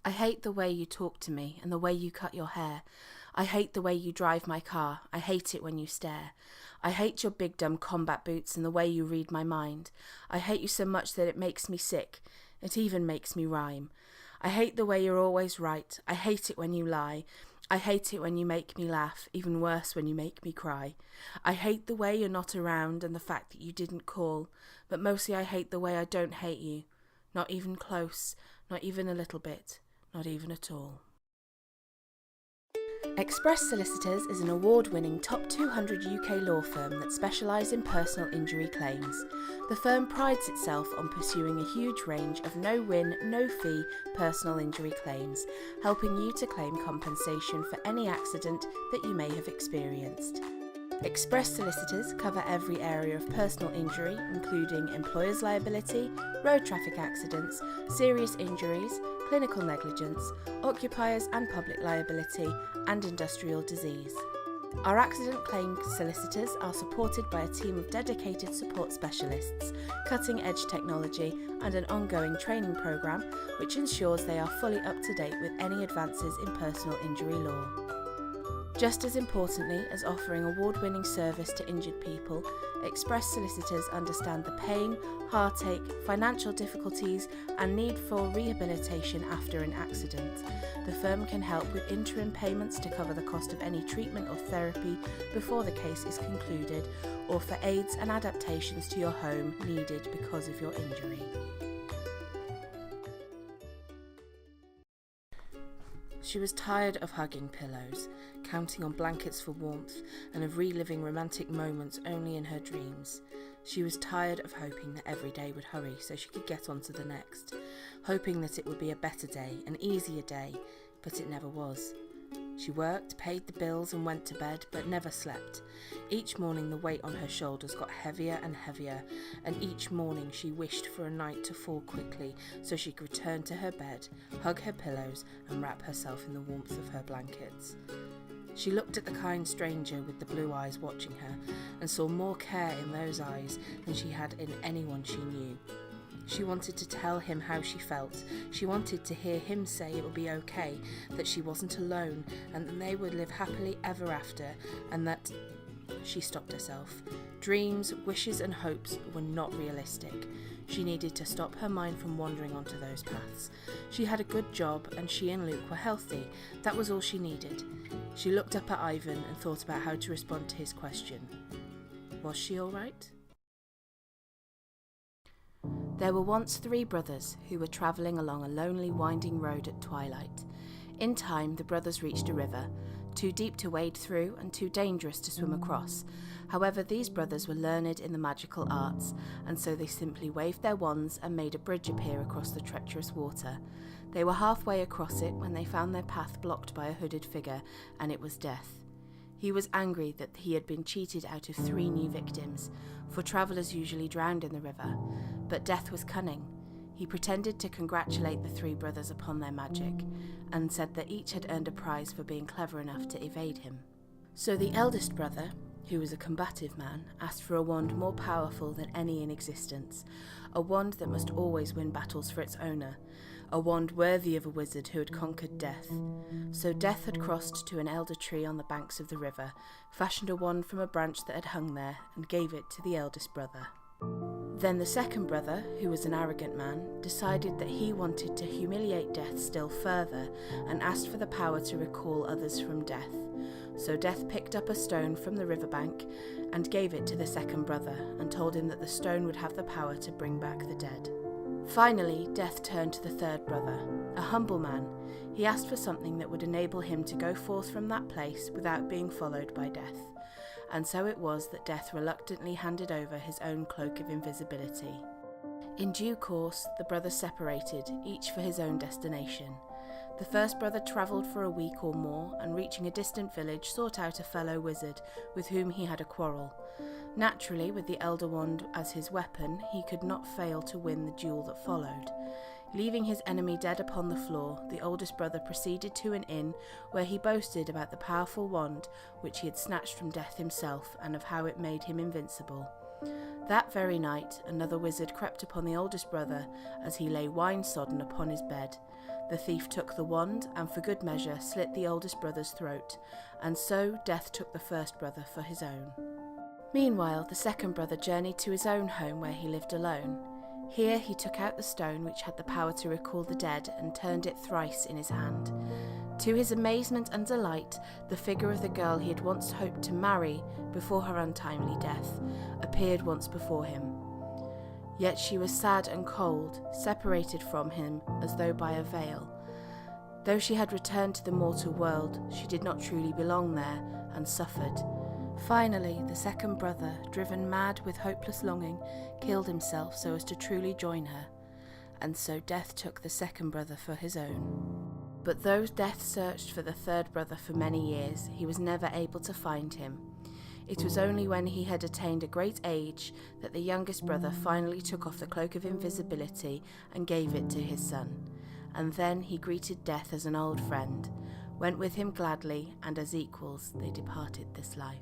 I hate the way you talk to me and the way you cut your hair. I hate the way you drive my car. I hate it when you stare. I hate your big dumb combat boots and the way you read my mind. I hate you so much that it makes me sick. It even makes me rhyme. I hate the way you're always right. I hate it when you lie. I hate it when you make me laugh, even worse when you make me cry. I hate the way you're not around and the fact that you didn't call, but mostly I hate the way I don't hate you. Not even close, not even a little bit, not even at all. Express Solicitors is an award-winning top 200 UK law firm that specialise in personal injury claims. The firm prides itself on pursuing a huge range of no-win, no-fee personal injury claims, helping you to claim compensation for any accident that you may have experienced. Express Solicitors cover every area of personal injury, including employer's liability, road traffic accidents, serious injuries, clinical negligence, occupiers and public liability, and industrial disease. Our accident claim solicitors are supported by a team of dedicated support specialists, cutting-edge technology, and an ongoing training programme which ensures they are fully up to date with any advances in personal injury law. Just as importantly as offering award-winning service to injured people, Express Solicitors understand the pain, heartache, financial difficulties and need for rehabilitation after an accident. The firm can help with interim payments to cover the cost of any treatment or therapy before the case is concluded, or for aids and adaptations to your home needed because of your injury. She was tired of hugging pillows, counting on blankets for warmth, and of reliving romantic moments only in her dreams. She was tired of hoping that every day would hurry so she could get on to the next, hoping that it would be a better day, an easier day, but it never was. She worked, paid the bills and went to bed, but never slept. Each morning the weight on her shoulders got heavier and heavier, and each morning she wished for a night to fall quickly so she could return to her bed, hug her pillows and wrap herself in the warmth of her blankets. She looked at the kind stranger with the blue eyes watching her, and saw more care in those eyes than she had in anyone she knew. She wanted to tell him how she felt. She wanted to hear him say it would be okay, that she wasn't alone, and that they would live happily ever after, and that... She stopped herself. Dreams, wishes and hopes were not realistic. She needed to stop her mind from wandering onto those paths. She had a good job, and she and Luke were healthy. That was all she needed. She looked up at Ivan and thought about how to respond to his question. Was she all right? There were once 3 brothers who were travelling along a lonely winding road at twilight. In time the brothers reached a river, too deep to wade through and too dangerous to swim across. However, these brothers were learned in the magical arts, and so they simply waved their wands and made a bridge appear across the treacherous water. They were halfway across it when they found their path blocked by a hooded figure, and it was Death. He was angry that he had been cheated out of 3 new victims, for travellers usually drowned in the river, but Death was cunning. He pretended to congratulate the 3 brothers upon their magic, and said that each had earned a prize for being clever enough to evade him. So the eldest brother, who was a combative man, asked for a wand more powerful than any in existence, a wand that must always win battles for its owner, a wand worthy of a wizard who had conquered death. So Death had crossed to an elder tree on the banks of the river, fashioned a wand from a branch that had hung there, and gave it to the eldest brother. Then the second brother, who was an arrogant man, decided that he wanted to humiliate Death still further, and asked for the power to recall others from death. So Death picked up a stone from the riverbank and gave it to the second brother, and told him that the stone would have the power to bring back the dead. Finally, Death turned to the third brother, a humble man. He asked for something that would enable him to go forth from that place without being followed by Death. And so it was that Death reluctantly handed over his own cloak of invisibility. In due course, the brothers separated, each for his own destination. The first brother travelled for a week or more, and reaching a distant village sought out a fellow wizard with whom he had a quarrel. Naturally, with the Elder Wand as his weapon, he could not fail to win the duel that followed. Leaving his enemy dead upon the floor, the oldest brother proceeded to an inn where he boasted about the powerful wand which he had snatched from Death himself, and of how it made him invincible. That very night, another wizard crept upon the oldest brother as he lay wine-sodden upon his bed. The thief took the wand and for good measure slit the oldest brother's throat, and so Death took the first brother for his own. Meanwhile, the second brother journeyed to his own home where he lived alone. Here he took out the stone which had the power to recall the dead and turned it thrice in his hand. To his amazement and delight, the figure of the girl he had once hoped to marry before her untimely death appeared once before him. Yet she was sad and cold, separated from him as though by a veil. Though she had returned to the mortal world, she did not truly belong there, and suffered. Finally, the second brother, driven mad with hopeless longing, killed himself so as to truly join her, and so Death took the second brother for his own. But though Death searched for the third brother for many years, he was never able to find him. It was only when he had attained a great age that the youngest brother finally took off the cloak of invisibility and gave it to his son. And then he greeted Death as an old friend, went with him gladly, and as equals they departed this life.